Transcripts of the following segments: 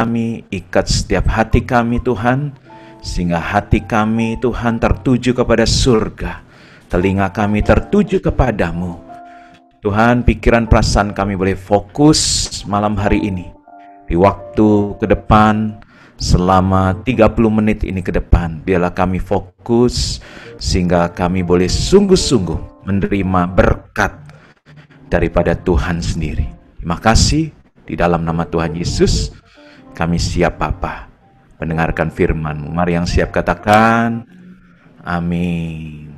kami, ikat setiap hati kami Tuhan, sehingga hati kami Tuhan tertuju kepada surga, telinga kami tertuju kepadamu. Tuhan, pikiran perasaan kami boleh fokus malam hari ini, di waktu ke depan, selama 30 menit ini ke depan, biarlah kami fokus, sehingga kami boleh sungguh-sungguh menerima berkat daripada Tuhan sendiri. Terima kasih, di dalam nama Tuhan Yesus, kami siap Bapa mendengarkan firman-Mu. Mari yang siap katakan, amin.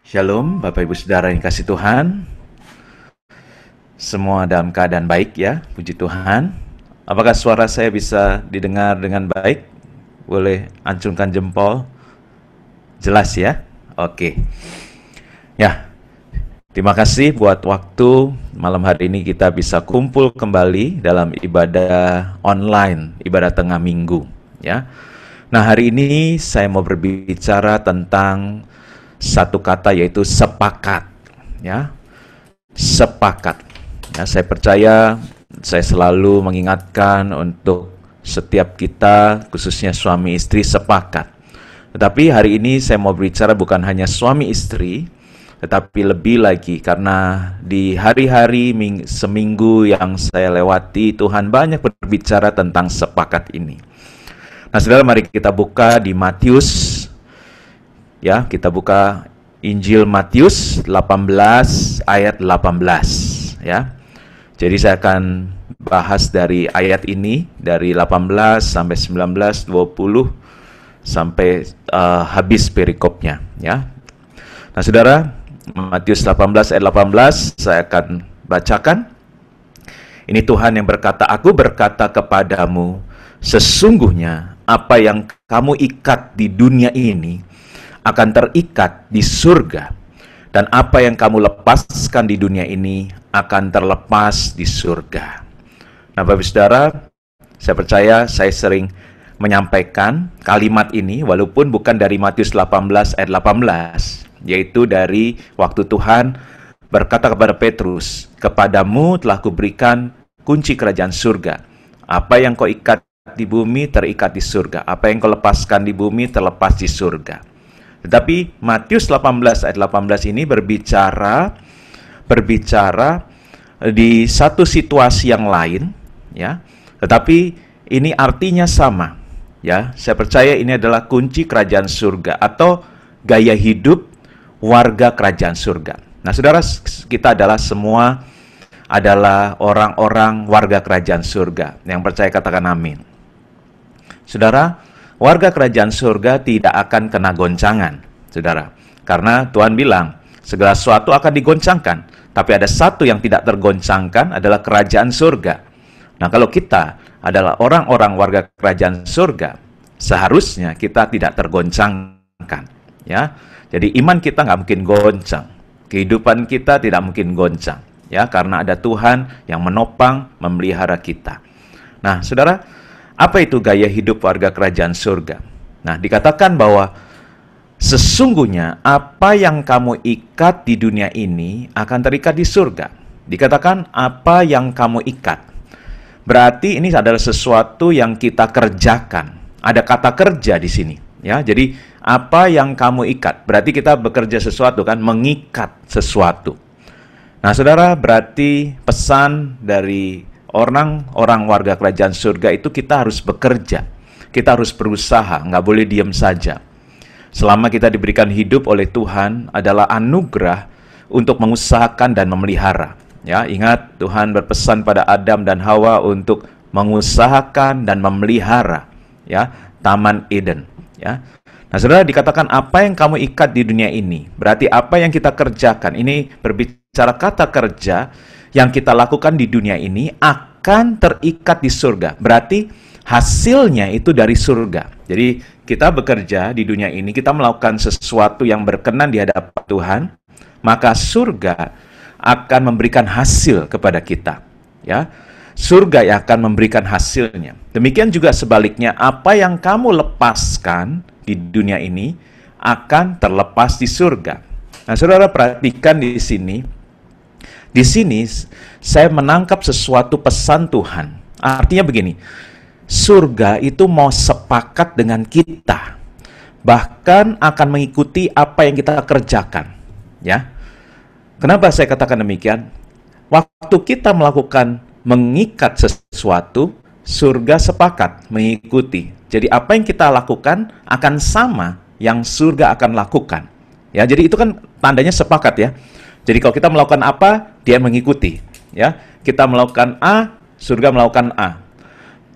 Shalom, Bapak Ibu Saudara yang kasih Tuhan. Semua dalam keadaan baik ya, puji Tuhan. Apakah suara saya bisa didengar dengan baik? Boleh acungkan jempol. Jelas ya? Oke. Ya, terima kasih buat waktu malam hari ini kita bisa kumpul kembali dalam ibadah online, ibadah tengah minggu ya. Nah, hari ini saya mau berbicara tentang satu kata, yaitu sepakat ya. Sepakat. Ya, saya percaya saya selalu mengingatkan untuk setiap kita, khususnya suami istri, sepakat. Tetapi hari ini saya mau berbicara bukan hanya suami istri, tetapi lebih lagi, karena di hari-hari seminggu yang saya lewati, Tuhan banyak berbicara tentang sepakat ini. Nah, saudara, mari kita buka di Matius. Ya, kita buka Injil Matius 18 ayat 18 ya. Jadi saya akan bahas dari ayat ini, dari 18 sampai 19, 20 sampai habis perikopnya ya. Nah, saudara, Matius 18 ayat 18 saya akan bacakan. Ini Tuhan yang berkata, "Aku berkata kepadamu, sesungguhnya apa yang kamu ikat di dunia ini akan terikat di surga, dan apa yang kamu lepaskan di dunia ini akan terlepas di surga." Nah, Bapak Saudara, saya percaya saya sering menyampaikan kalimat ini, walaupun bukan dari Matius 18 ayat 18, yaitu dari waktu Tuhan berkata kepada Petrus, "Kepadamu telah kuberikan kunci kerajaan surga. Apa yang kau ikat di bumi terikat di surga. Apa yang kau lepaskan di bumi terlepas di surga." Tetapi Matius 18 ayat 18 ini berbicara di satu situasi yang lain ya. Tetapi ini artinya sama ya. Saya percaya ini adalah kunci kerajaan surga atau gaya hidup warga kerajaan surga. Nah, saudara, kita semua adalah orang-orang warga kerajaan surga. Yang percaya katakan amin. Saudara, warga kerajaan surga tidak akan kena goncangan, saudara. Karena Tuhan bilang, segala sesuatu akan digoncangkan. Tapi ada satu yang tidak tergoncangkan, adalah kerajaan surga. Nah, kalau kita adalah orang-orang warga kerajaan surga, seharusnya kita tidak tergoncangkan ya. Jadi iman kita nggak mungkin goncang, kehidupan kita tidak mungkin goncang, ya, karena ada Tuhan yang menopang, memelihara kita. Nah, saudara, apa itu gaya hidup warga kerajaan surga? Nah, dikatakan bahwa sesungguhnya apa yang kamu ikat di dunia ini akan terikat di surga. Dikatakan apa yang kamu ikat. Berarti ini adalah sesuatu yang kita kerjakan. Ada kata kerja di sini. Ya, jadi apa yang kamu ikat, berarti kita bekerja sesuatu kan, mengikat sesuatu. Nah, saudara, berarti pesan dari orang-orang warga kerajaan surga itu kita harus bekerja, kita harus berusaha, nggak boleh diam saja. Selama kita diberikan hidup oleh Tuhan adalah anugerah untuk mengusahakan dan memelihara. Ya, ingat Tuhan berpesan pada Adam dan Hawa untuk mengusahakan dan memelihara ya Taman Eden. Ya. Nah, saudara, dikatakan apa yang kamu ikat di dunia ini, berarti apa yang kita kerjakan. Ini berbicara kata kerja yang kita lakukan di dunia ini akan terikat di surga. Berarti hasilnya itu dari surga. Jadi kita bekerja di dunia ini, kita melakukan sesuatu yang berkenan di hadapan Tuhan, maka surga akan memberikan hasil kepada kita. Ya. Surga yang akan memberikan hasilnya. Demikian juga sebaliknya, apa yang kamu lepaskan di dunia ini akan terlepas di surga. Nah, saudara, perhatikan di sini, Di sini saya menangkap sesuatu pesan Tuhan. Artinya begini, surga itu mau sepakat dengan kita, bahkan akan mengikuti apa yang kita kerjakan. Ya, kenapa saya katakan demikian? Waktu kita melakukan mengikat sesuatu, surga sepakat mengikuti. Jadi apa yang kita lakukan akan sama yang surga akan lakukan. Ya, jadi itu kan tandanya sepakat ya. Jadi kalau kita melakukan apa, dia mengikuti. Ya, kita melakukan A, surga melakukan A.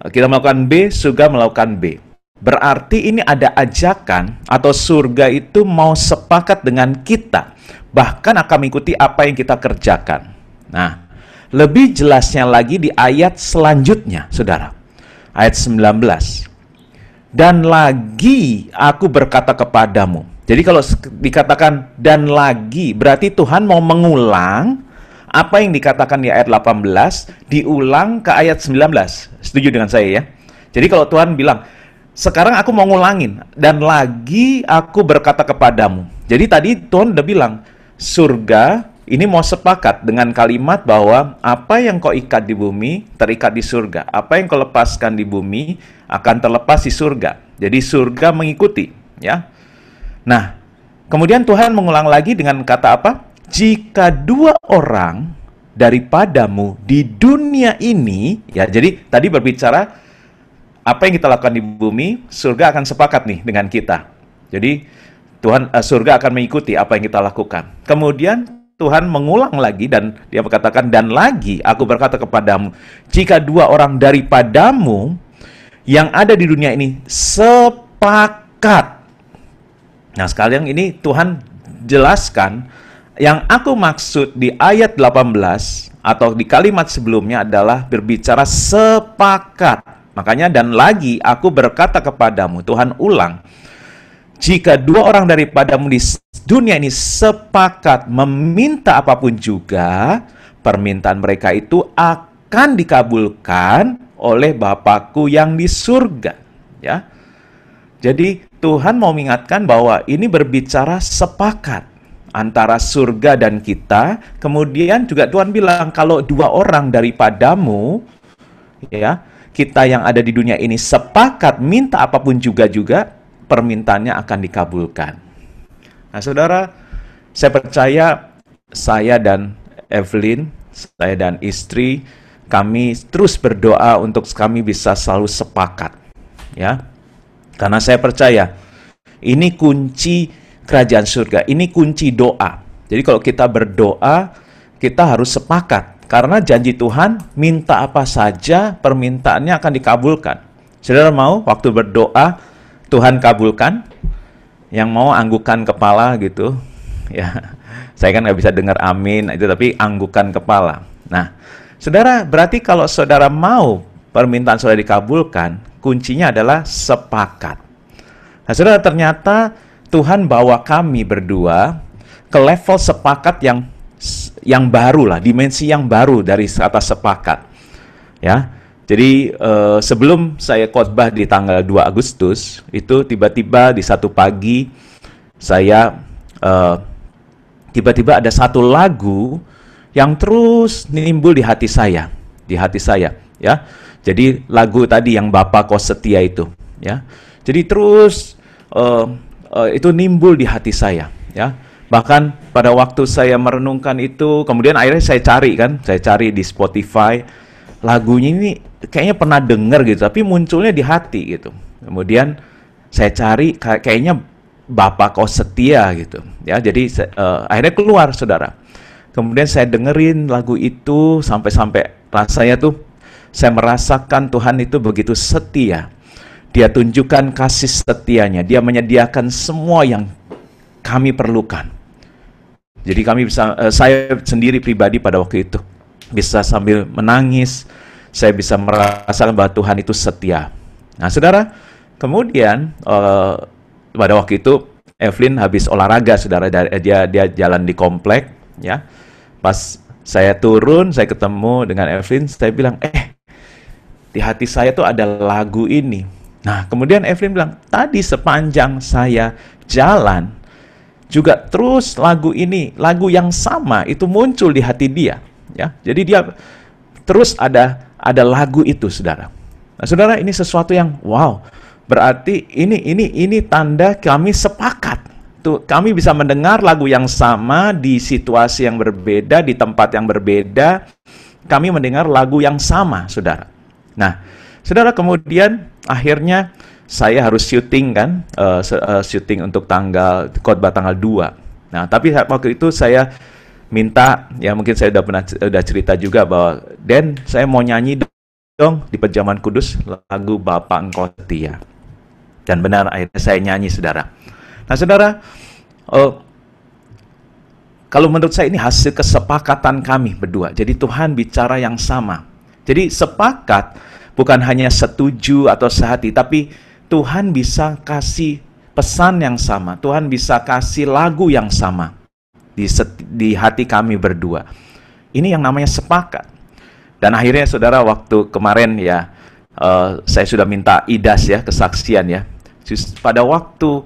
Kita melakukan B, surga melakukan B. Berarti ini ada ajakan atau surga itu mau sepakat dengan kita, bahkan akan mengikuti apa yang kita kerjakan. Nah, lebih jelasnya lagi di ayat selanjutnya, saudara. Ayat 19. Dan lagi aku berkata kepadamu. Jadi kalau dikatakan dan lagi, berarti Tuhan mau mengulang apa yang dikatakan di ayat 18, diulang ke ayat 19. Setuju dengan saya ya? Jadi kalau Tuhan bilang, sekarang aku mau ngulangin, dan lagi aku berkata kepadamu. Jadi tadi Tuhan udah bilang, surga ini mau sepakat dengan kalimat bahwa apa yang kau ikat di bumi, terikat di surga. Apa yang kau lepaskan di bumi, akan terlepas di surga. Jadi surga mengikuti, ya. Nah, kemudian Tuhan mengulang lagi dengan kata apa? Jika dua orang daripadamu di dunia ini, ya, jadi tadi berbicara apa yang kita lakukan di bumi, surga akan sepakat nih dengan kita. Jadi surga akan mengikuti apa yang kita lakukan. Kemudian Tuhan mengulang lagi dan dia berkatakan, dan lagi aku berkata kepadamu, jika dua orang daripadamu yang ada di dunia ini sepakat. Nah, sekalian ini Tuhan jelaskan, yang aku maksud di ayat 18 atau di kalimat sebelumnya adalah berbicara sepakat. Makanya dan lagi aku berkata kepadamu, Tuhan ulang, jika dua orang daripadamu di dunia ini sepakat meminta apapun juga, permintaan mereka itu akan dikabulkan oleh Bapakku yang di surga. Ya. Jadi Tuhan mau mengingatkan bahwa ini berbicara sepakat antara surga dan kita. Kemudian juga Tuhan bilang kalau dua orang daripadamu, ya, kita yang ada di dunia ini sepakat minta apapun juga permintaannya akan dikabulkan. Nah, saudara, saya percaya saya dan Evelyn, saya dan istri, kami terus berdoa untuk kami bisa selalu sepakat, ya. Karena saya percaya ini kunci kerajaan surga, ini kunci doa. Jadi kalau kita berdoa, kita harus sepakat. Karena janji Tuhan, minta apa saja permintaannya akan dikabulkan. Saudara mau waktu berdoa, Tuhan kabulkan? Yang mau anggukan kepala gitu. Ya, saya kan nggak bisa dengar amin, itu tapi anggukan kepala. Nah, saudara, berarti kalau saudara mau permintaan saudara dikabulkan, kuncinya adalah sepakat. Nah, saudara, ternyata Tuhan bawa kami berdua ke level sepakat yang baru lah, dimensi yang baru dari kata sepakat. Ya, jadi sebelum saya khotbah di tanggal 2 Agustus, itu tiba-tiba di satu pagi saya tiba-tiba ada satu lagu yang terus nimbul di hati saya, ya. Jadi lagu tadi yang Bapa Kau Setia itu, ya. Jadi terus itu nimbul di hati saya, ya. Bahkan pada waktu saya merenungkan itu, kemudian akhirnya saya cari di Spotify, lagunya ini kayaknya pernah dengar gitu, tapi munculnya di hati gitu. Kemudian saya cari, kayaknya Bapa Kau Setia gitu, ya. Jadi akhirnya keluar, saudara. Kemudian saya dengerin lagu itu sampai rasanya tuh saya merasakan Tuhan itu begitu setia. Dia tunjukkan kasih setianya. Dia menyediakan semua yang kami perlukan. Jadi kami bisa, saya sendiri pribadi pada waktu itu bisa sambil menangis, saya bisa merasakan bahwa Tuhan itu setia. Nah, saudara, kemudian pada waktu itu Evelyn habis olahraga, saudara, dia jalan di komplek, ya. Pas saya turun, saya ketemu dengan Evelyn, saya bilang, di hati saya tuh ada lagu ini. Nah, kemudian Evelyn bilang, tadi sepanjang saya jalan, juga terus lagu ini, lagu yang sama itu muncul di hati dia, ya. Jadi dia terus ada lagu itu, saudara. Nah, saudara, ini sesuatu yang wow. Berarti ini tanda kami sepakat. Tuh, kami bisa mendengar lagu yang sama di situasi yang berbeda, di tempat yang berbeda. Kami mendengar lagu yang sama, saudara. Nah, saudara, kemudian akhirnya saya harus syuting kan, syuting untuk khotbah tanggal 2. Nah, tapi waktu itu saya minta, ya mungkin saya udah cerita juga bahwa, Den, saya mau nyanyi dong di Pejaman Kudus lagu Bapa Engkau Setia. Dan benar, akhirnya saya nyanyi, saudara. Nah, saudara, kalau menurut saya ini hasil kesepakatan kami berdua. Jadi Tuhan bicara yang sama. Jadi sepakat, bukan hanya setuju atau sehati, tapi Tuhan bisa kasih pesan yang sama. Tuhan bisa kasih lagu yang sama di hati kami berdua. Ini yang namanya sepakat. Dan akhirnya, saudara, waktu kemarin ya, saya sudah minta IDAS ya, kesaksian ya. Pada waktu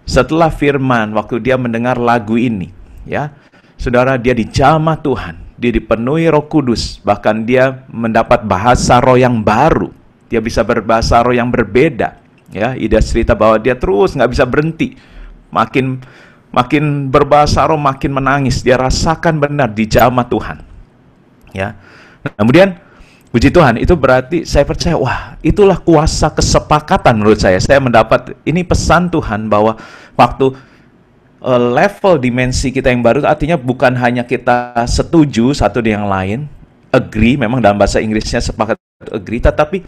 setelah firman, waktu dia mendengar lagu ini, ya, saudara, dia dijamah Tuhan, dia dipenuhi Roh Kudus, bahkan dia mendapat bahasa roh yang baru, dia bisa berbahasa roh yang berbeda, ya. Ida cerita bahwa dia terus nggak bisa berhenti, makin berbahasa roh, makin menangis, dia rasakan benar dijamah Tuhan, ya. Kemudian puji Tuhan, itu berarti saya percaya, wah, itulah kuasa kesepakatan menurut saya. Saya mendapat ini pesan Tuhan bahwa waktu level dimensi kita yang baru, artinya bukan hanya kita setuju satu dengan yang lain, agree, memang dalam bahasa Inggrisnya sepakat, agree, tetapi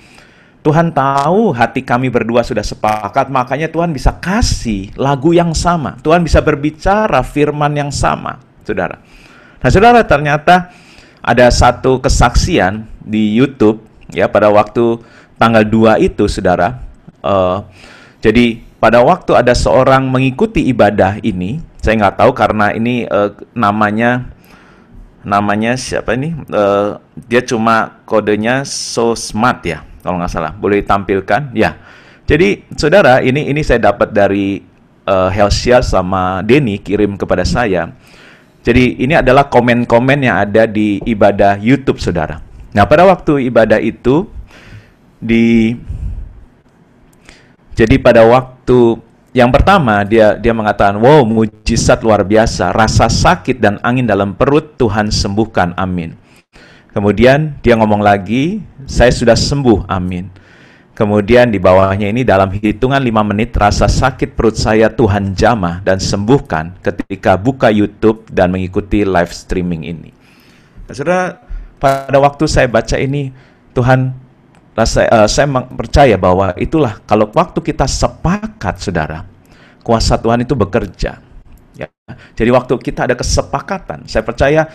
Tuhan tahu hati kami berdua sudah sepakat, makanya Tuhan bisa kasih lagu yang sama. Tuhan bisa berbicara firman yang sama, saudara. Nah, saudara, ternyata ada satu kesaksian di YouTube ya pada waktu tanggal 2 itu, saudara. Jadi pada waktu ada seorang mengikuti ibadah ini, saya nggak tahu karena ini namanya siapa ini? Dia cuma kodenya So Smart ya, kalau nggak salah. Boleh ditampilkan? Ya. Jadi saudara, ini saya dapat dari Helsia sama Denny kirim kepada saya. Jadi ini adalah komen-komen yang ada di ibadah YouTube, saudara. Nah, pada waktu ibadah itu, jadi pada waktu yang pertama, dia mengatakan, wow, mujizat luar biasa, rasa sakit dan angin dalam perut Tuhan sembuhkan, amin. Kemudian dia ngomong lagi, saya sudah sembuh, amin. Kemudian di bawahnya ini, dalam hitungan 5 menit, rasa sakit perut saya Tuhan jamah dan sembuhkan ketika buka YouTube dan mengikuti live streaming ini. Nah, saudara, pada waktu saya baca ini, Tuhan, saya percaya bahwa itulah, kalau waktu kita sepakat, saudara, kuasa Tuhan itu bekerja. Ya. Jadi waktu kita ada kesepakatan, saya percaya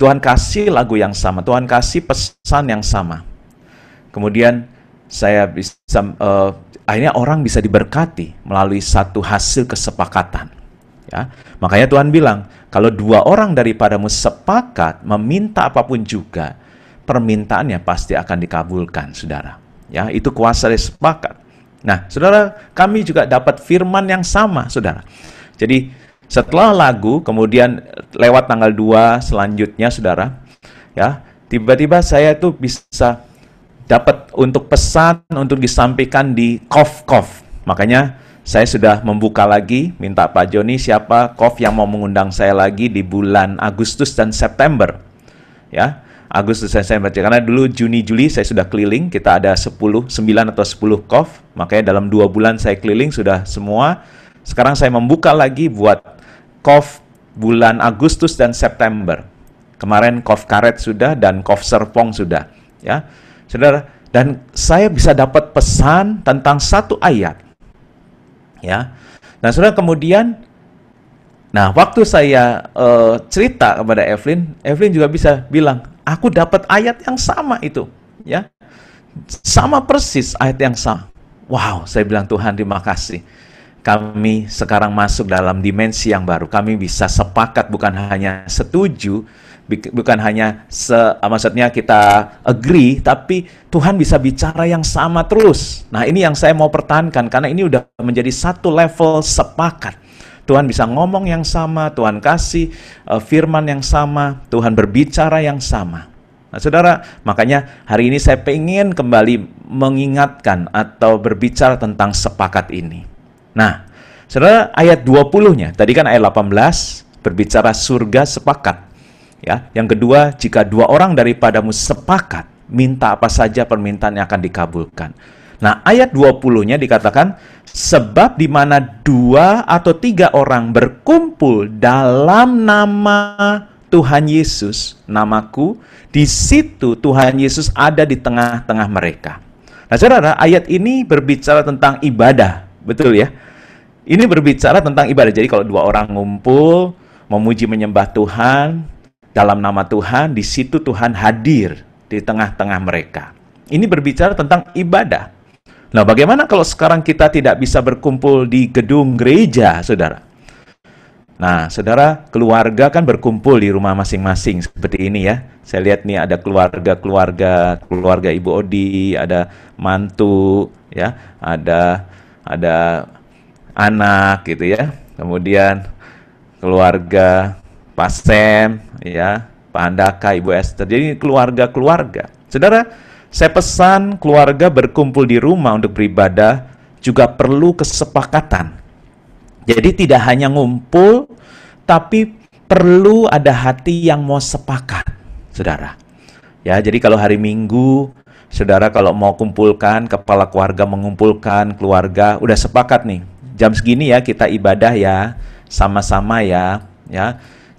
Tuhan kasih lagu yang sama, Tuhan kasih pesan yang sama. Kemudian saya bisa, akhirnya orang bisa diberkati melalui satu hasil kesepakatan. Ya, makanya Tuhan bilang, kalau 2 orang daripadamu sepakat meminta apapun juga, permintaannya pasti akan dikabulkan, saudara. Ya, itu kuasa dari sepakat. Nah, saudara, kami juga dapat firman yang sama, saudara. Jadi setelah lagu, kemudian lewat tanggal 2 selanjutnya, saudara, ya, tiba-tiba saya tuh bisa dapat untuk pesan untuk disampaikan di KOF. Makanya saya sudah membuka lagi, minta Pak Joni siapa KOF yang mau mengundang saya lagi di bulan Agustus dan September. Ya, Agustus dan September. Karena dulu Juni Juli saya sudah keliling, kita ada 9 atau 10 KOF. Makanya dalam 2 bulan saya keliling sudah semua. Sekarang saya membuka lagi buat KOF bulan Agustus dan September. Kemarin KOF Karet sudah dan KOF Serpong sudah, ya. Saudara, dan saya bisa dapat pesan tentang satu ayat. Ya. Nah, saudara, kemudian waktu saya cerita kepada Evelyn juga bisa bilang, aku dapat ayat yang sama itu, ya. Sama persis ayat yang sama. Wow, saya bilang, Tuhan, terima kasih. Kami sekarang masuk dalam dimensi yang baru. Kami bisa sepakat, bukan hanya setuju, bukan hanya maksudnya kita agree, tapi Tuhan bisa bicara yang sama terus. Nah, ini yang saya mau pertahankan, karena ini udah menjadi satu level sepakat. Tuhan bisa ngomong yang sama, Tuhan kasih firman yang sama, Tuhan berbicara yang sama. Nah, saudara, makanya hari ini saya pengen kembali mengingatkan atau berbicara tentang sepakat ini. Nah, saudara, ayat 20-nya, tadi kan ayat 18 berbicara surga sepakat. Ya, yang kedua, jika dua orang daripadamu sepakat, minta apa saja permintaan yang akan dikabulkan. Nah, ayat 20-nya dikatakan, sebab di mana 2 atau 3 orang berkumpul dalam nama Tuhan Yesus, namaku, di situ Tuhan Yesus ada di tengah-tengah mereka. Nah, saudara, ayat ini berbicara tentang ibadah, betul ya? Ini berbicara tentang ibadah. Jadi kalau 2 orang ngumpul, memuji menyembah Tuhan, dalam nama Tuhan, di situ Tuhan hadir di tengah-tengah mereka. Ini berbicara tentang ibadah. Nah, bagaimana kalau sekarang kita tidak bisa berkumpul di gedung gereja, saudara? Nah, saudara, keluarga kan berkumpul di rumah masing-masing seperti ini ya. Saya lihat nih ada keluarga Ibu Odi, ada mantu, ya, ada anak gitu ya. Kemudian keluarga Pak Sam, ya, Pak Andaka, Ibu Esther. Jadi keluarga-keluarga. Saudara, saya pesan keluarga berkumpul di rumah untuk beribadah juga perlu kesepakatan. Jadi tidak hanya ngumpul, tapi perlu ada hati yang mau sepakat, saudara. Ya, jadi kalau hari Minggu, saudara kalau mau kumpulkan, kepala keluarga mengumpulkan keluarga, udah sepakat nih. Jam segini ya kita ibadah ya, sama-sama ya.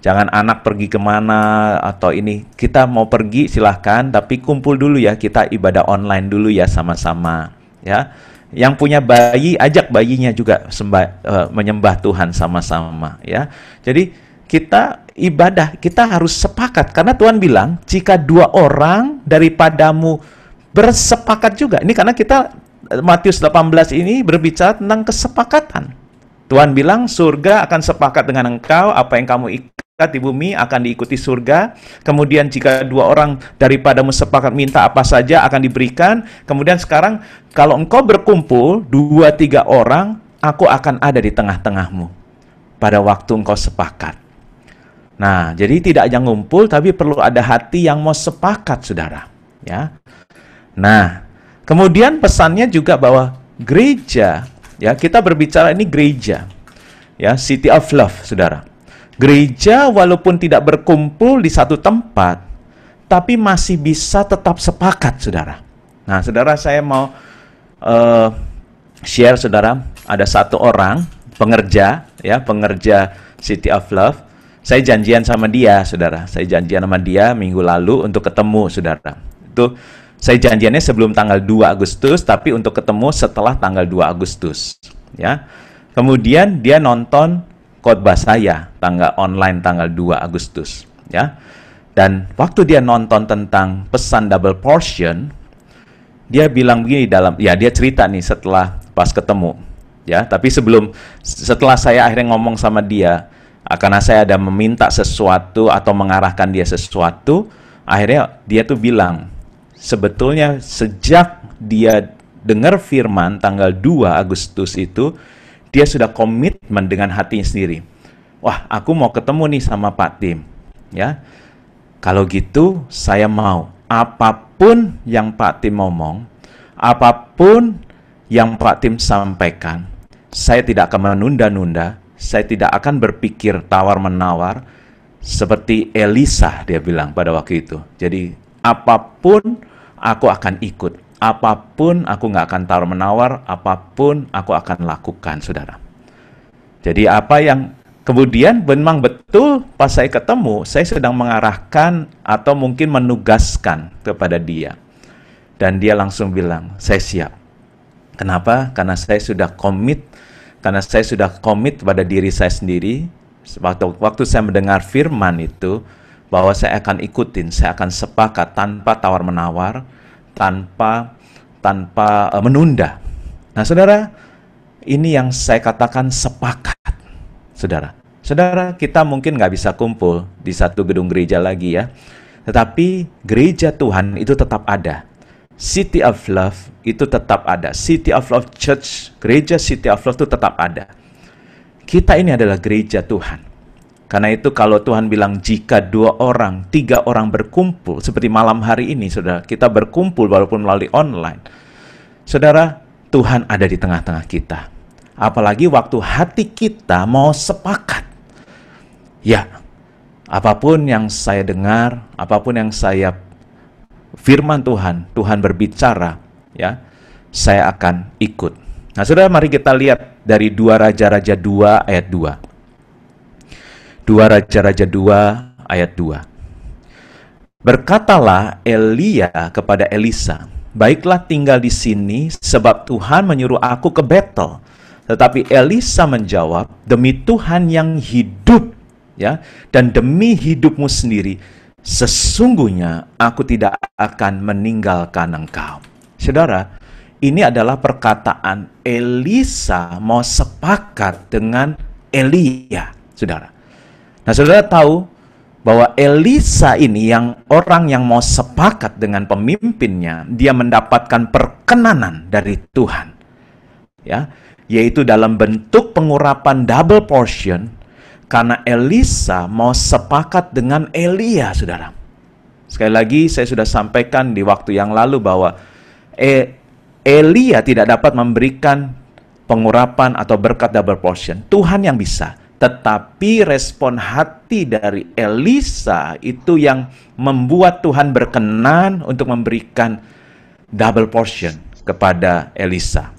Jangan anak pergi kemana atau ini. Kita mau pergi silahkan, tapi kumpul dulu ya, kita ibadah online dulu ya sama-sama. Ya, yang punya bayi, ajak bayinya juga menyembah Tuhan sama-sama. Ya, jadi kita ibadah, kita harus sepakat. Karena Tuhan bilang, jika 2 orang daripadamu bersepakat juga. Ini karena kita, Matius 18 ini berbicara tentang kesepakatan. Tuhan bilang, surga akan sepakat dengan engkau, apa yang kamu ikat di bumi akan diikuti surga. Kemudian jika 2 orang daripadamu sepakat minta apa saja akan diberikan. Kemudian sekarang kalau engkau berkumpul 2-3 orang, aku akan ada di tengah-tengahmu pada waktu engkau sepakat. Nah, jadi tidak hanya ngumpul, tapi perlu ada hati yang mau sepakat, saudara. Ya. Nah, kemudian pesannya juga bahwa gereja, ya, kita berbicara ini gereja, ya, City of Love, saudara. Gereja walaupun tidak berkumpul di satu tempat, tapi masih bisa tetap sepakat, saudara. Nah, saudara, saya mau share, saudara, ada satu orang pengerja, ya, pengerja City of Love. Saya janjian sama dia, saudara. Saya janjian sama dia minggu lalu untuk ketemu, saudara. Itu saya janjiannya sebelum tanggal 2 Agustus, tapi untuk ketemu setelah tanggal 2 Agustus. Ya. Kemudian dia nonton khotbah saya online tanggal 2 Agustus. Ya. Dan waktu dia nonton tentang pesan double portion, dia bilang begini dia cerita nih setelah pas ketemu. Ya, tapi setelah saya akhirnya ngomong sama dia, karena saya ada meminta sesuatu atau mengarahkan dia sesuatu, akhirnya dia tuh bilang, sebetulnya sejak dia dengar firman tanggal 2 Agustus itu, dia sudah komitmen dengan hatinya sendiri. Wah, aku mau ketemu nih sama Pak Tim. Ya, kalau gitu saya mau apapun yang Pak Tim ngomong, apapun yang Pak Tim sampaikan, saya tidak akan menunda-nunda. Saya tidak akan berpikir tawar-menawar seperti Elisa, dia bilang pada waktu itu. Jadi apapun aku akan ikut, apapun aku nggak akan tawar-menawar, apapun aku akan lakukan, saudara. Jadi apa yang kemudian memang betul pas saya ketemu, saya sedang mengarahkan atau mungkin menugaskan kepada dia. Dan dia langsung bilang, saya siap. Kenapa? Karena saya sudah komit pada diri saya sendiri. Waktu saya mendengar firman itu, bahwa saya akan ikutin, saya akan sepakat tanpa tawar-menawar, tanpa menunda. Nah, saudara, ini yang saya katakan sepakat, saudara. Saudara, kita mungkin nggak bisa kumpul di satu gedung gereja lagi ya, tetapi gereja Tuhan itu tetap ada. City of Love itu tetap ada. City of Love Church, gereja City of Love itu tetap ada. Kita ini adalah gereja Tuhan. Karena itu kalau Tuhan bilang jika 2 orang, 3 orang berkumpul, seperti malam hari ini, saudara, kita berkumpul walaupun melalui online. Saudara, Tuhan ada di tengah-tengah kita. Apalagi waktu hati kita mau sepakat. Ya, apapun yang saya dengar, apapun yang saya firman Tuhan, Tuhan berbicara, ya, saya akan ikut. Nah, saudara, mari kita lihat dari 2 Raja-Raja 2 ayat 2. 2 Raja-Raja 2 ayat 2. Berkatalah Elia kepada Elisa, baiklah tinggal di sini, sebab Tuhan menyuruh aku ke Betel. Tetapi Elisa menjawab, demi Tuhan yang hidup, ya, dan demi hidupmu sendiri, sesungguhnya aku tidak akan meninggalkan engkau. Saudara, ini adalah perkataan Elisa mau sepakat dengan Elia, saudara. Nah, saudara tahu bahwa Elisa ini yang orang yang mau sepakat dengan pemimpinnya, dia mendapatkan perkenanan dari Tuhan, ya, yaitu dalam bentuk pengurapan double portion, karena Elisa mau sepakat dengan Elia, saudara. Sekali lagi, saya sudah sampaikan di waktu yang lalu bahwa Elia tidak dapat memberikan pengurapan atau berkat double portion. Tuhan yang bisa. Tetapi respon hati dari Elisa itu yang membuat Tuhan berkenan untuk memberikan double portion kepada Elisa.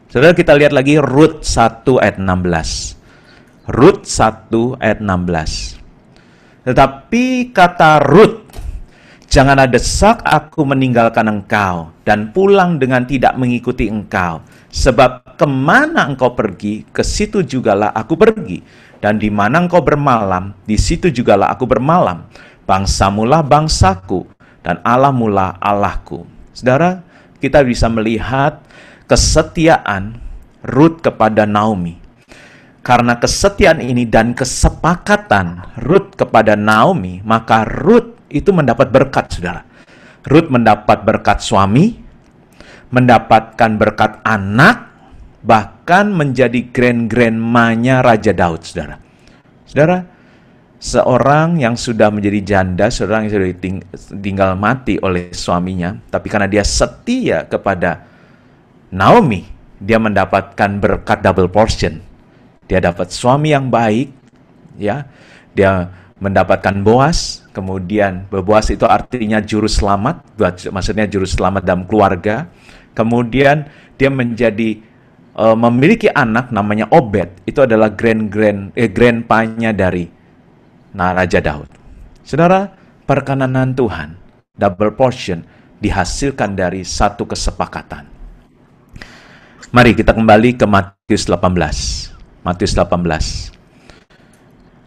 Saudara, kita lihat lagi Rut 1 ayat 16. Rut 1 ayat 16. Tetapi kata Rut, janganlah desak aku meninggalkan engkau dan pulang dengan tidak mengikuti engkau. Sebab kemana engkau pergi, ke situ jugalah aku pergi. Dan di mana engkau bermalam, di situ jugalah aku bermalam. Bangsamulah bangsaku, dan Allahmulah Allahku. Saudara, kita bisa melihat kesetiaan Rut kepada Naomi. Karena kesetiaan ini dan kesepakatan Rut kepada Naomi, maka Rut itu mendapat berkat, saudara. Rut mendapat berkat suami, mendapatkan berkat anak, bahkan menjadi grand-grandmanya Raja Daud, saudara. Saudara, seorang yang sudah menjadi janda, seorang yang sudah tinggal mati oleh suaminya, tapi karena dia setia kepada Naomi, dia mendapatkan berkat double portion. Dia dapat suami yang baik, ya. Dia mendapatkan Boas, kemudian Boas itu artinya juru selamat, maksudnya juru selamat dalam keluarga. Kemudian dia menjadi memiliki anak namanya Obed. Itu adalah grandpa-nya dari Raja Daud. Saudara, perkenanan Tuhan, double portion, dihasilkan dari satu kesepakatan. Mari kita kembali ke Matius 18. Matius 18.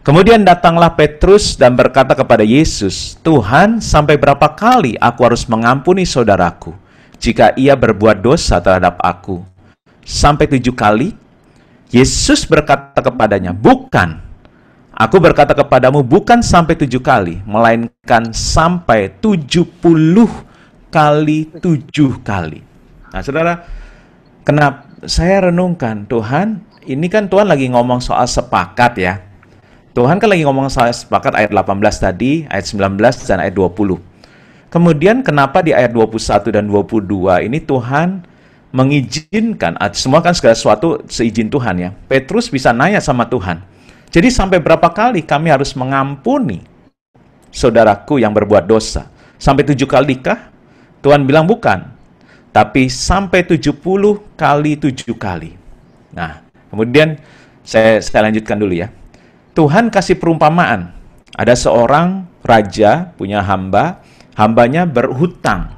Kemudian datanglah Petrus dan berkata kepada Yesus, Tuhan, sampai berapa kali aku harus mengampuni saudaraku jika ia berbuat dosa terhadap aku? Sampai 7 kali? Yesus berkata kepadanya, bukan. Aku berkata kepadamu, bukan sampai 7 kali, melainkan sampai 70 kali 7 kali. Nah, saudara, kenapa saya renungkan, Tuhan, ini kan Tuhan lagi ngomong soal sepakat, ya. Tuhan kan lagi ngomong soal sepakat ayat 18 tadi, ayat 19 dan ayat 20. Kemudian kenapa di ayat 21 dan 22 ini Tuhan mengizinkan, semua kan segala sesuatu seizin Tuhan, ya. Petrus bisa nanya sama Tuhan, jadi sampai berapa kali kami harus mengampuni saudaraku yang berbuat dosa? Sampai 7 kali kah? Tuhan bilang bukan, tapi sampai 70 kali 7 kali. Nah, kemudian saya lanjutkan dulu, ya. Tuhan kasih perumpamaan. Ada seorang raja punya hamba, hambanya berhutang.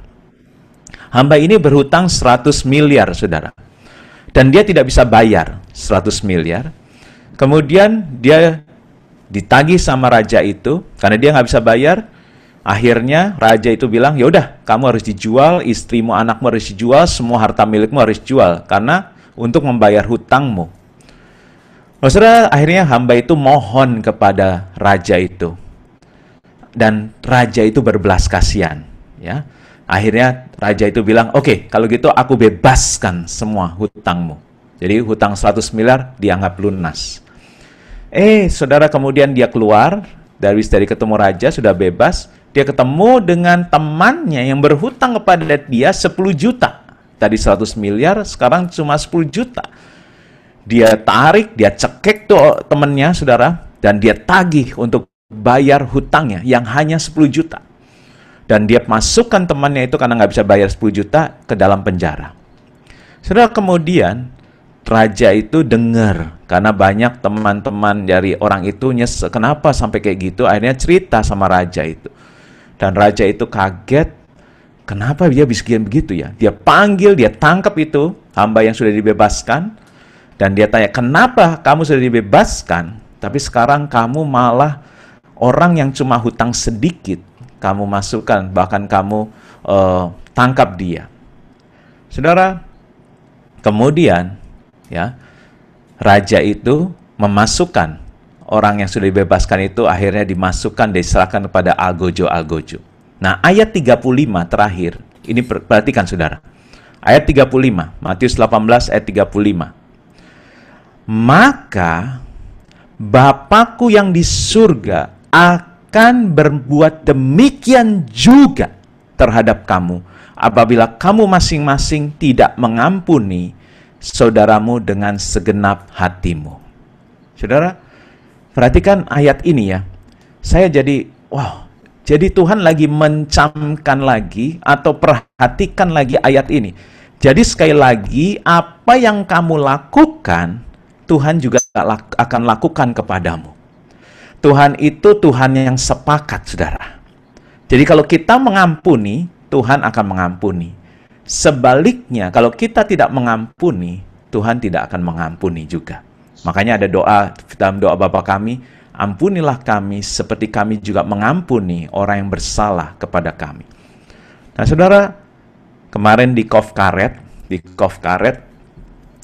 Hamba ini berhutang 100 miliar, saudara. Dan dia tidak bisa bayar 100 miliar. Kemudian dia ditagih sama raja itu, karena dia nggak bisa bayar. Akhirnya raja itu bilang, ya udah, kamu harus dijual, istrimu, anakmu harus dijual, semua harta milikmu harus dijual, karena untuk membayar hutangmu. Saudara, akhirnya hamba itu mohon kepada raja itu. Dan raja itu berbelas kasihan, ya. Akhirnya raja itu bilang, oke, kalau gitu aku bebaskan semua hutangmu. Jadi hutang 100 miliar dianggap lunas. Saudara, kemudian dia keluar dari ketemu raja, sudah bebas. Dia ketemu dengan temannya yang berhutang kepada dia 10 juta. Tadi 100 miliar, sekarang cuma 10 juta. Dia tarik, dia cekek tuh temannya, saudara, dan dia tagih untuk bayar hutangnya yang hanya 10 juta. Dan dia masukkan temannya itu karena nggak bisa bayar 10 juta ke dalam penjara. Saudara, kemudian raja itu dengar, karena banyak teman-teman dari orang itu nyesek, kenapa sampai kayak gitu, akhirnya cerita sama raja itu. Dan raja itu kaget, kenapa dia bisa begitu ya? Dia panggil, dia tangkap itu hamba yang sudah dibebaskan, dan dia tanya, kenapa kamu sudah dibebaskan, tapi sekarang kamu malah orang yang cuma hutang sedikit, kamu masukkan, bahkan kamu tangkap dia. Saudara, kemudian ya, raja itu memasukkan orang yang sudah dibebaskan itu, akhirnya dimasukkan, diserahkan kepada algojo-algojo. Nah, ayat 35 terakhir, ini perhatikan saudara. Ayat 35, Matius 18 ayat 35. Maka Bapakku yang di surga akan berbuat demikian juga terhadap kamu, apabila kamu masing-masing tidak mengampuni saudaramu dengan segenap hatimu. Saudara, perhatikan ayat ini ya. Saya jadi, jadi Tuhan lagi mencamkan lagi atau perhatikan lagi ayat ini. Jadi sekali lagi, apa yang kamu lakukan, Tuhan juga akan lakukan kepadamu. Tuhan itu Tuhan yang sepakat, saudara. Jadi kalau kita mengampuni, Tuhan akan mengampuni. Sebaliknya, kalau kita tidak mengampuni, Tuhan tidak akan mengampuni juga. Makanya ada doa, dalam doa Bapa kami, ampunilah kami seperti kami juga mengampuni orang yang bersalah kepada kami. Nah saudara, kemarin di Kof Karet,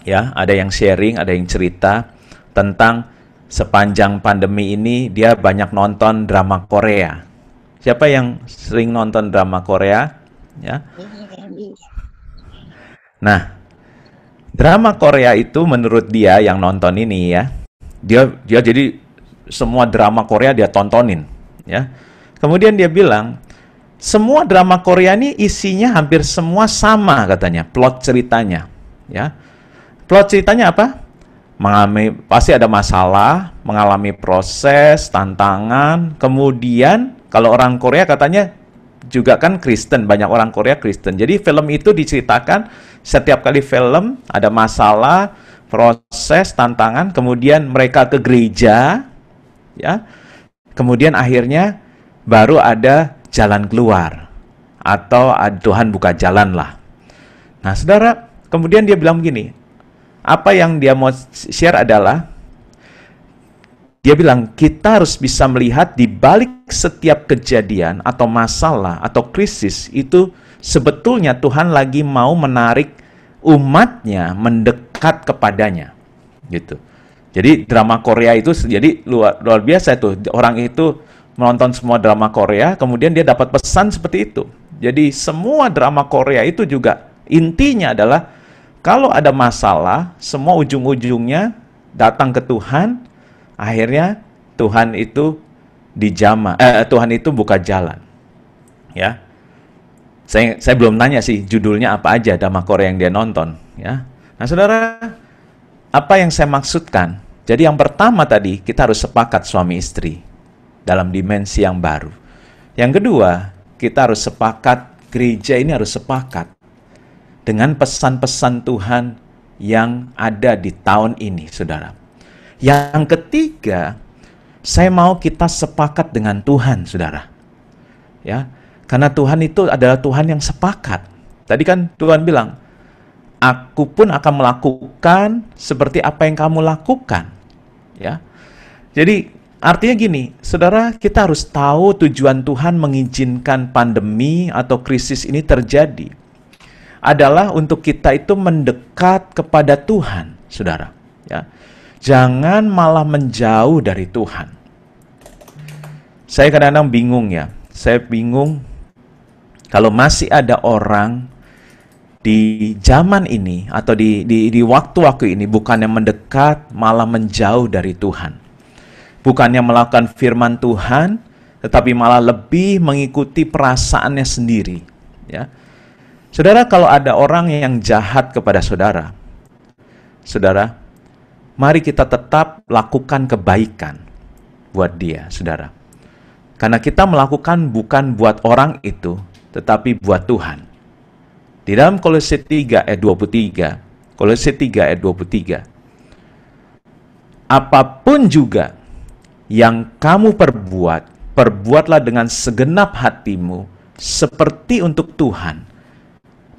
ya, ada yang sharing, ada yang cerita tentang sepanjang pandemi ini dia banyak nonton drama Korea. Siapa yang sering nonton drama Korea? Ya. Nah, drama Korea itu menurut dia yang nonton ini ya, dia jadi semua drama Korea dia tontonin, ya. Kemudian dia bilang, semua drama Korea ini isinya hampir semua sama katanya, plot ceritanya, ya. Plot ceritanya apa? Pasti ada masalah, mengalami proses, tantangan, kemudian kalau orang Korea katanya juga kan Kristen, banyak orang Korea Kristen. Jadi film itu diceritakan setiap kali film ada masalah, proses, tantangan, kemudian mereka ke gereja, ya. Kemudian akhirnya baru ada jalan keluar atau Tuhan buka jalan lah. Nah, saudara, kemudian dia bilang begini. Apa yang dia mau share adalah, dia bilang kita harus bisa melihat di balik setiap kejadian atau masalah atau krisis itu sebetulnya Tuhan lagi mau menarik umatnya mendekat kepadanya, gitu. Jadi drama Korea itu jadi luar biasa itu. Orang itu menonton semua drama Korea, kemudian dia dapat pesan seperti itu. Jadi semua drama Korea itu juga intinya adalah kalau ada masalah, semua ujung-ujungnya datang ke Tuhan, akhirnya Tuhan itu Tuhan itu buka jalan. Ya. Saya belum nanya sih judulnya apa aja drama Korea yang dia nonton, ya. Nah, saudara, apa yang saya maksudkan? Jadi yang pertama tadi, kita harus sepakat suami istri dalam dimensi yang baru. Yang kedua, kita harus sepakat, gereja ini harus sepakat dengan pesan-pesan Tuhan yang ada di tahun ini, saudara. Yang ketiga, saya mau kita sepakat dengan Tuhan, saudara. Ya, karena Tuhan itu adalah Tuhan yang sepakat. Tadi kan Tuhan bilang, aku pun akan melakukan seperti apa yang kamu lakukan. Ya, jadi artinya gini, saudara, kita harus tahu tujuan Tuhan mengizinkan pandemi atau krisis ini terjadi adalah untuk kita itu mendekat kepada Tuhan, saudara. Ya, jangan malah menjauh dari Tuhan. Saya kadang-kadang bingung ya. Saya bingung kalau masih ada orang di zaman ini atau di waktu-waktu ini bukannya mendekat, malah menjauh dari Tuhan. Bukannya melakukan firman Tuhan, tetapi malah lebih mengikuti perasaannya sendiri. Ya, saudara, kalau ada orang yang jahat kepada saudara, saudara, mari kita tetap lakukan kebaikan buat dia, saudara. Karena kita melakukan bukan buat orang itu, tetapi buat Tuhan. Di dalam Kolose 3 ayat 23, Kolose 3 ayat 23, apapun juga yang kamu perbuat, perbuatlah dengan segenap hatimu, seperti untuk Tuhan,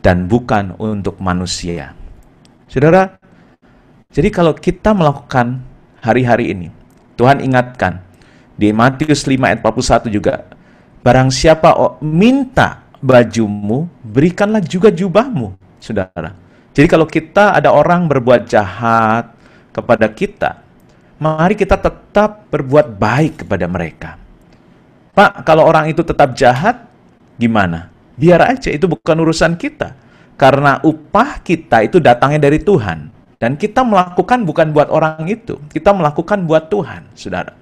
dan bukan untuk manusia. Saudara, jadi kalau kita melakukan hari-hari ini, Tuhan ingatkan, di Matius 5 ayat 41 juga, barang siapa minta bajumu, berikanlah juga jubahmu, saudara. Jadi kalau kita ada orang berbuat jahat kepada kita, mari kita tetap berbuat baik kepada mereka. Pak, kalau orang itu tetap jahat, gimana? Biar aja, itu bukan urusan kita. Karena upah kita itu datangnya dari Tuhan. Dan kita melakukan bukan buat orang itu, kita melakukan buat Tuhan, saudara.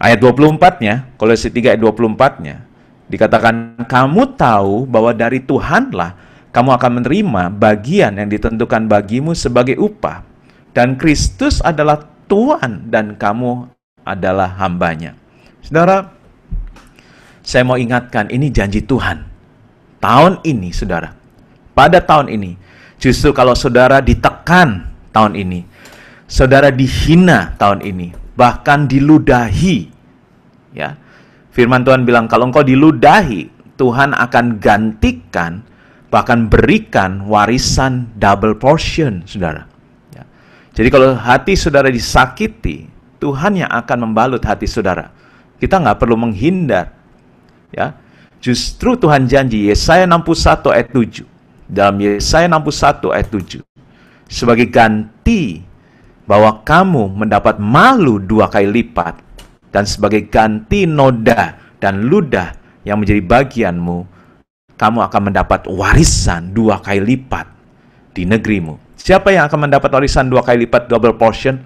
Ayat 24-nya, Kolose 3 ayat 24-nya, dikatakan, kamu tahu bahwa dari Tuhanlah kamu akan menerima bagian yang ditentukan bagimu sebagai upah. Dan Kristus adalah Tuhan dan kamu adalah hambanya. Saudara, saya mau ingatkan, ini janji Tuhan. Tahun ini, saudara, pada tahun ini, justru kalau saudara ditekan tahun ini, saudara dihina tahun ini, bahkan diludahi, ya, firman Tuhan bilang, kalau engkau diludahi, Tuhan akan gantikan, bahkan berikan warisan double portion, saudara. Ya. Jadi kalau hati saudara disakiti, Tuhan yang akan membalut hati saudara. Kita nggak perlu menghindar. Ya. Justru Tuhan janji, Yesaya 61 ayat 7. Dalam Yesaya 61 ayat 7. Sebagai ganti bahwa kamu mendapat malu 2 kali lipat, dan sebagai ganti noda dan ludah yang menjadi bagianmu, kamu akan mendapat warisan 2 kali lipat di negerimu. Siapa yang akan mendapat warisan 2 kali lipat double portion?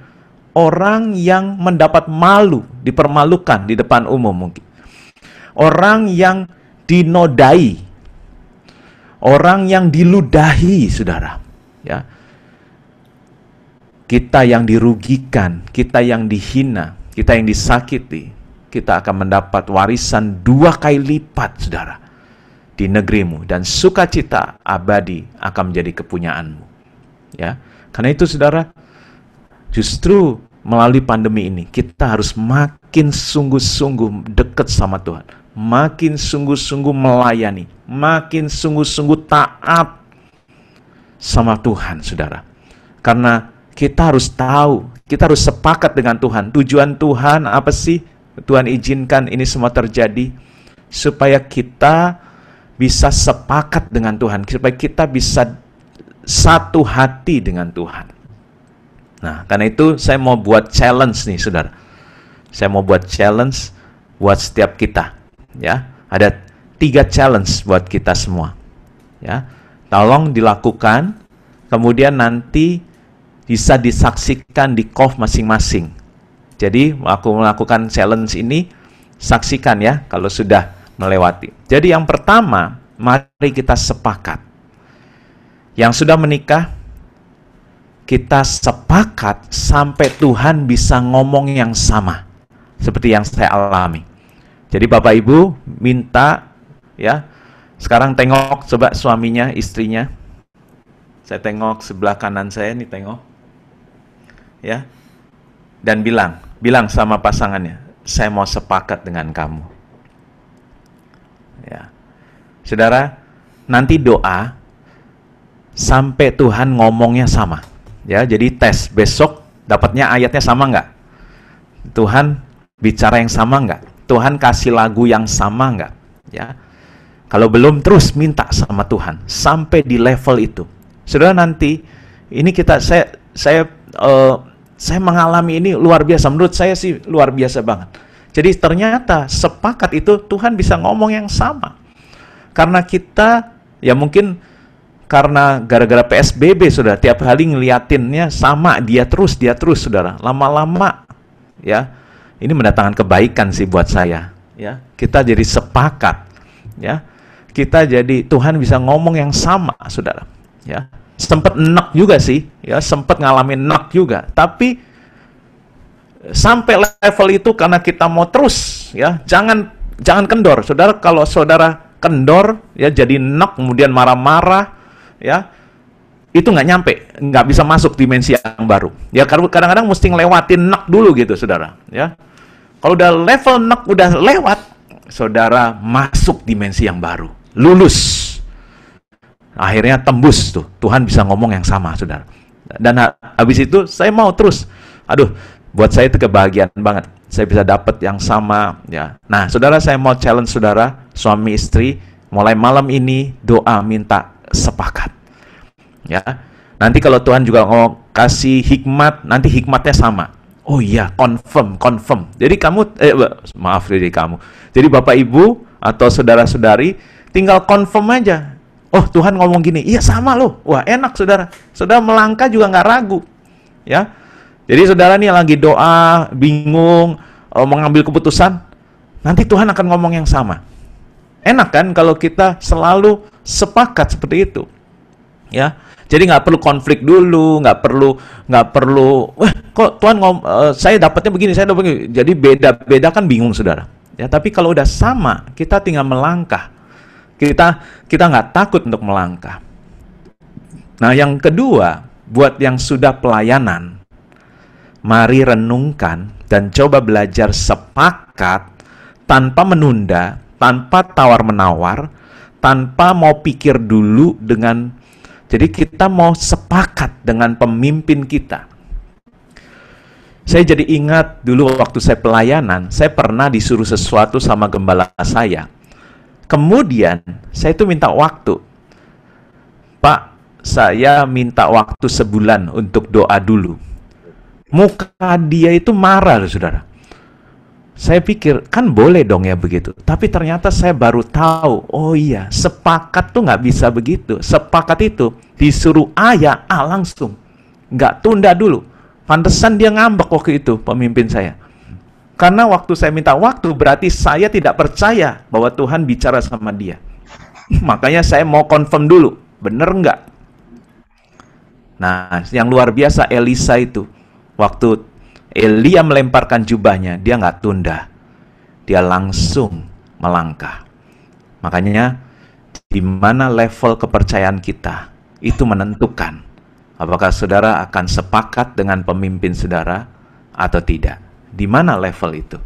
Orang yang mendapat malu, dipermalukan di depan umum mungkin. Orang yang dinodai. Orang yang diludahi, saudara. Ya. Kita yang dirugikan, kita yang dihina, kita yang disakiti, kita akan mendapat warisan 2 kali lipat, saudara, di negerimu, dan sukacita abadi akan menjadi kepunyaanmu. Ya, karena itu, saudara, justru melalui pandemi ini kita harus makin sungguh-sungguh dekat sama Tuhan, makin sungguh-sungguh melayani, makin sungguh-sungguh taat sama Tuhan, saudara. Karena kita harus tahu, kita harus sepakat dengan Tuhan. Tujuan Tuhan apa sih? Tuhan izinkan ini semua terjadi supaya kita bisa sepakat dengan Tuhan, supaya kita bisa satu hati dengan Tuhan. Nah, karena itu saya mau buat challenge nih, saudara. Saya mau buat challenge buat setiap kita. Ya, ada 3 challenge buat kita semua. Ya, tolong dilakukan. Kemudian nanti bisa disaksikan di KOF masing-masing. Jadi, aku melakukan challenge ini, saksikan ya kalau sudah melewati. Jadi yang pertama, mari kita sepakat. Yang sudah menikah, kita sepakat sampai Tuhan bisa ngomong yang sama. Seperti yang saya alami. Jadi Bapak Ibu minta, ya, sekarang tengok coba suaminya, istrinya. Saya tengok sebelah kanan saya, nih tengok. Ya, dan bilang sama pasangannya, saya mau sepakat dengan kamu. Ya, saudara, nanti doa sampai Tuhan ngomongnya sama. Ya, jadi tes besok dapatnya ayatnya sama nggak? Tuhan bicara yang sama nggak? Tuhan kasih lagu yang sama nggak? Ya, kalau belum terus minta sama Tuhan sampai di level itu. Saudara, nanti ini saya mengalami ini luar biasa. Menurut saya sih luar biasa banget. Jadi ternyata sepakat itu Tuhan bisa ngomong yang sama. Karena kita, ya mungkin karena gara-gara PSBB, saudara, tiap kali ngeliatinnya sama, dia terus, saudara. Lama-lama, ya, ini mendatangkan kebaikan sih buat saya. Ya, kita jadi sepakat, ya. Kita jadi, Tuhan bisa ngomong yang sama, saudara. Ya, sempet enak juga sih, ya, sempet ngalamin enak juga. Tapi sampai level itu karena kita mau terus, ya, jangan kendor, saudara. Kalau saudara kendor, ya, jadi enak, kemudian marah-marah, ya, itu nggak nyampe, nggak bisa masuk dimensi yang baru. Ya, kadang-kadang mesti ngelewatin nek dulu gitu, saudara. Ya, kalau udah level nek udah lewat, saudara masuk dimensi yang baru, lulus. Akhirnya tembus tuh, Tuhan bisa ngomong yang sama, saudara. Dan habis itu saya mau terus. Aduh, buat saya itu kebahagiaan banget. Saya bisa dapat yang sama, ya. Nah, saudara, saya mau challenge saudara, suami istri, mulai malam ini doa minta sepakat, ya. Nanti kalau Tuhan juga mau kasih hikmat, nanti hikmatnya sama. Oh iya, confirm. Jadi jadi Bapak Ibu atau saudara-saudari tinggal confirm aja. Oh, Tuhan ngomong gini, iya sama loh. Wah, enak, saudara. Saudara melangkah juga nggak ragu, ya. Jadi saudara nih lagi doa, bingung, mengambil keputusan, nanti Tuhan akan ngomong yang sama. Enak kan kalau kita selalu sepakat seperti itu, ya. Jadi nggak perlu konflik dulu, nggak perlu. Wah, kok Tuhan saya dapatnya begini, saya dapat begini. Jadi beda kan bingung, saudara. Ya, tapi kalau udah sama, kita tinggal melangkah. Kita nggak takut untuk melangkah. Nah, yang kedua, buat yang sudah pelayanan, mari renungkan dan coba belajar sepakat tanpa menunda, tanpa tawar-menawar, tanpa mau pikir dulu jadi kita mau sepakat dengan pemimpin kita. Saya jadi ingat dulu waktu saya pelayanan, saya pernah disuruh sesuatu sama gembala saya. Kemudian saya itu minta waktu. Pak, saya minta waktu sebulan untuk doa dulu. Muka dia itu marah, saudara. Saya pikir, kan boleh dong ya begitu. Tapi ternyata saya baru tahu, oh iya, sepakat tuh nggak bisa begitu. Sepakat itu disuruh A ya A langsung. Nggak tunda dulu. Pantesan dia ngambek waktu itu, pemimpin saya. Karena waktu saya minta waktu, berarti saya tidak percaya bahwa Tuhan bicara sama dia. Makanya saya mau confirm dulu, bener nggak? Nah, yang luar biasa Elisa itu, waktu Elia melemparkan jubahnya, dia nggak tunda. Dia langsung melangkah. Makanya, di mana level kepercayaan kita, itu menentukan apakah saudara akan sepakat dengan pemimpin saudara atau tidak. Di mana level itu?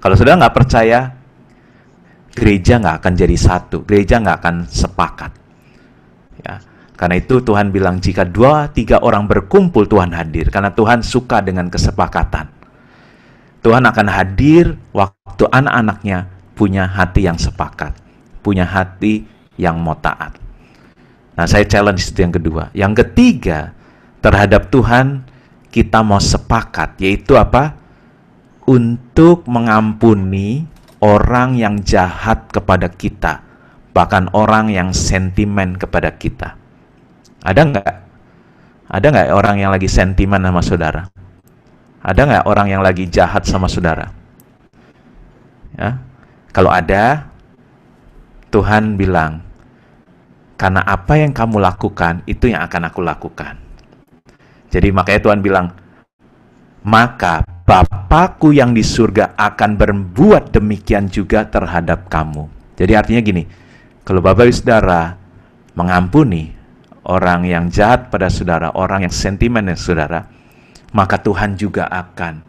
Kalau saudara nggak percaya, gereja nggak akan jadi satu. Gereja nggak akan sepakat. Ya. Karena itu Tuhan bilang, jika 2-3 orang berkumpul, Tuhan hadir. Karena Tuhan suka dengan kesepakatan. Tuhan akan hadir waktu anak-anaknya punya hati yang sepakat. Punya hati yang mau taat. Nah, saya challenge itu yang kedua. Yang ketiga, terhadap Tuhan, kita mau sepakat. Yaitu apa? Untuk mengampuni orang yang jahat kepada kita. Bahkan orang yang sentimen kepada kita. Ada nggak orang yang lagi sentimen sama saudara? Ada nggak orang yang lagi jahat sama saudara? Ya, kalau ada, Tuhan bilang, karena apa yang kamu lakukan, itu yang akan aku lakukan. Jadi makanya Tuhan bilang, maka Bapakku yang di surga akan berbuat demikian juga terhadap kamu. Jadi artinya gini, kalau Bapak Ibu Saudara mengampuni orang yang jahat pada saudara, orang yang sentimen dengan saudara, maka Tuhan juga akan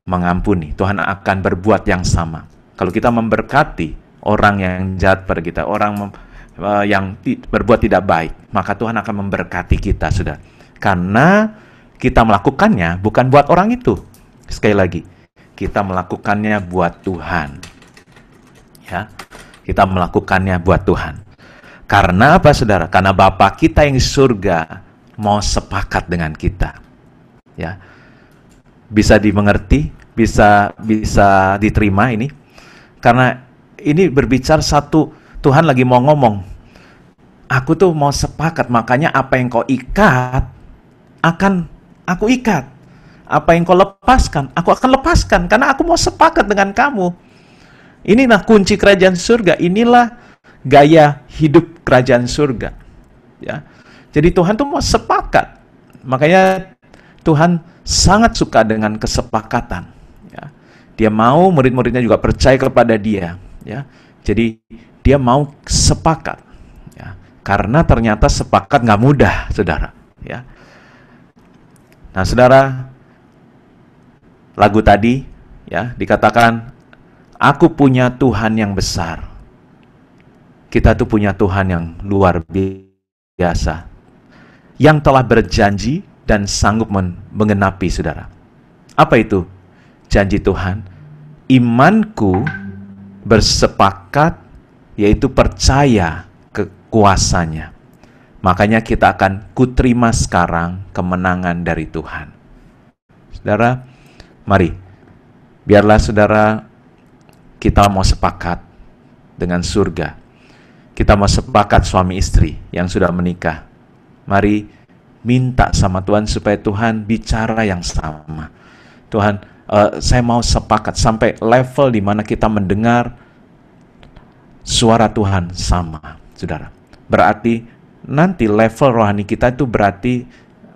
mengampuni. Tuhan akan berbuat yang sama. Kalau kita memberkati orang yang jahat pada kita, orang yang berbuat tidak baik, maka Tuhan akan memberkati kita, saudara. Karena kita melakukannya bukan buat orang itu. Sekali lagi, kita melakukannya buat Tuhan. Ya, kita melakukannya buat Tuhan. Karena apa, saudara? Karena Bapa kita yang di surga mau sepakat dengan kita. Ya, bisa dimengerti, bisa diterima ini. Karena ini berbicara satu, Tuhan lagi mau ngomong. aku tuh mau sepakat, makanya apa yang kau ikat akan aku ikat. Apa yang kau lepaskan, aku akan lepaskan, karena aku mau sepakat dengan kamu. Inilah kunci kerajaan surga, inilah gaya hidup kerajaan surga. Ya. Jadi Tuhan tuh mau sepakat. Makanya Tuhan sangat suka dengan kesepakatan. Ya. Dia mau murid-muridnya juga percaya kepada dia. Ya. Jadi dia mau sepakat. Ya. Karena ternyata sepakat nggak mudah, saudara. Ya. Nah, saudara, lagu tadi ya dikatakan, aku punya Tuhan yang besar. Kita tuh punya Tuhan yang luar biasa, yang telah berjanji dan sanggup mengenapi, saudara. Apa itu janji Tuhan? Imanku bersepakat, yaitu percaya kekuasanya. Makanya kita akan kuterima sekarang kemenangan dari Tuhan. Saudara, mari, biarlah saudara, kita mau sepakat dengan surga. Kita mau sepakat suami istri yang sudah menikah. Mari minta sama Tuhan supaya Tuhan bicara yang sama. Tuhan, saya mau sepakat sampai level di mana kita mendengar suara Tuhan sama, saudara. Berarti nanti level rohani kita itu berarti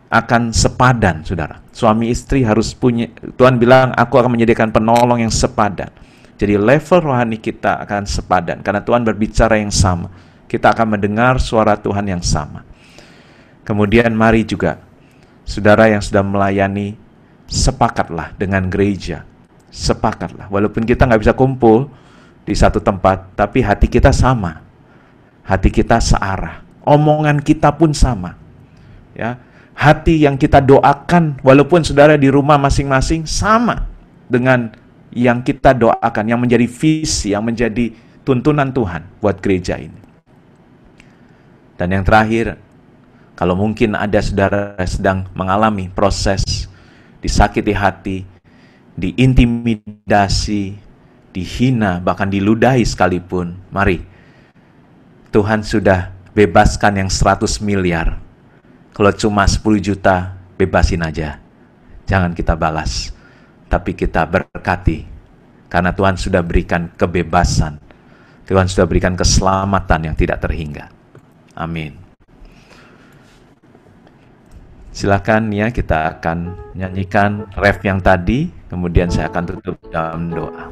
akan sepadan, saudara. Suami istri harus punya, Tuhan bilang, aku akan menyediakan penolong yang sepadan. Jadi level rohani kita akan sepadan, karena Tuhan berbicara yang sama. Kita akan mendengar suara Tuhan yang sama. Kemudian mari juga, saudara yang sudah melayani, sepakatlah dengan gereja. Sepakatlah, walaupun kita nggak bisa kumpul di satu tempat, tapi hati kita sama. Hati kita searah. Omongan kita pun sama. Ya, hati yang kita doakan, walaupun saudara di rumah masing-masing, sama dengan yang kita doakan, yang menjadi visi, yang menjadi tuntunan Tuhan buat gereja ini. Dan yang terakhir, kalau mungkin ada saudara sedang mengalami proses disakiti hati, diintimidasi, dihina, bahkan diludahi sekalipun, mari, Tuhan sudah bebaskan yang 100 miliar. Kalau cuma 10 juta, bebasin aja. Jangan kita balas, tapi kita berkati. Karena Tuhan sudah berikan kebebasan. Tuhan sudah berikan keselamatan yang tidak terhingga. Amin. Silakan ya, kita akan nyanyikan ref yang tadi, kemudian saya akan tutup dalam doa.